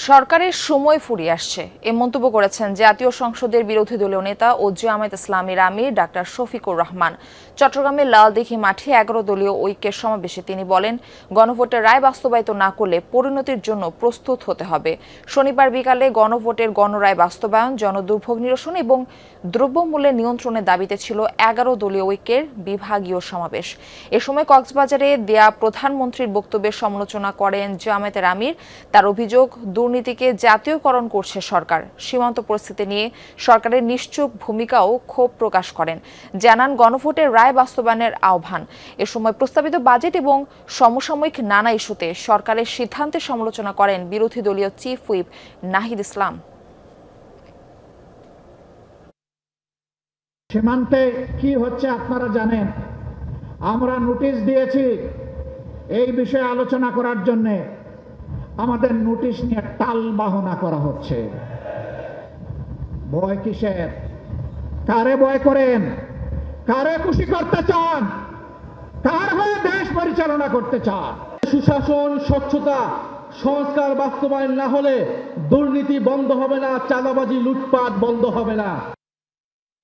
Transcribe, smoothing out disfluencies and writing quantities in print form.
সরকারের সময় ফুরিয়ে আসছে এ মন্তব্য করেছেন জাতীয় সংসদের বিরোধী দলীয় নেতা ও জামায়াত ইসলামীর আমির ডাক্তার শফিকুর রহমান। চট্টগ্রামের লালদিঘি মাঠে 11 দলীয় ঐক্যের সমাবেশে তিনি বলেন, গণভোটের রায় বাস্তবায়িত না করলে পরিণতির জন্য প্রস্তুত হতে হবে। শনিবার বিকালে গণভোটের গণরায় বাস্তবায়ন, জনদুর্ভোগ নিরসন এবং দ্রব্যমূল্যের নিয়ন্ত্রণের দাবিতে ছিল 11 দলীয় ঐক্যের বিভাগীয় সমাবেশ। এ সময় কক্সবাজারে দেয়া প্রধানমন্ত্রীর বক্তব্যের সমালোচনা করেন জামায়াতের আমির। তার অভিযোগ, দুর্নীতিকে জাতীয়করণ করছে সরকার। সীমান্ত পরিস্থিতি নিয়ে সরকারের নিশ্চুপ ভূমিকাও ক্ষোভ প্রকাশ করেন। জানান, গণভোটের রায় বাস্তবায়নের আহ্বান। এ সময় প্রস্তাবিত বাজেট এবং সমসাময়িক নানা ইস্যুতে সরকারের সিদ্ধান্তের সমালোচনা করেন বিরোধী দলীয় চিফ হুইপ নাহিদ ইসলাম। সীমান্তে কি হচ্ছে আপনারা জানেন। আমরা নোটিশ দিয়েছি এই বিষয়ে আলোচনা করার জন্য। আমাদের নোটিশ নিয়ে টাল বাহনা করা হচ্ছে। ভয় কিসের? কারে ভয় করেন? কারে খুশি করতে চান? কার হয়ে দেশ পরিচালনা করতে চান? সুশাসন, স্বচ্ছতা, সংস্কার বাস্তবায়ন না হলে দুর্নীতি বন্ধ হবে না, চাঁদাবাজি, লুটপাট বন্ধ হবে না।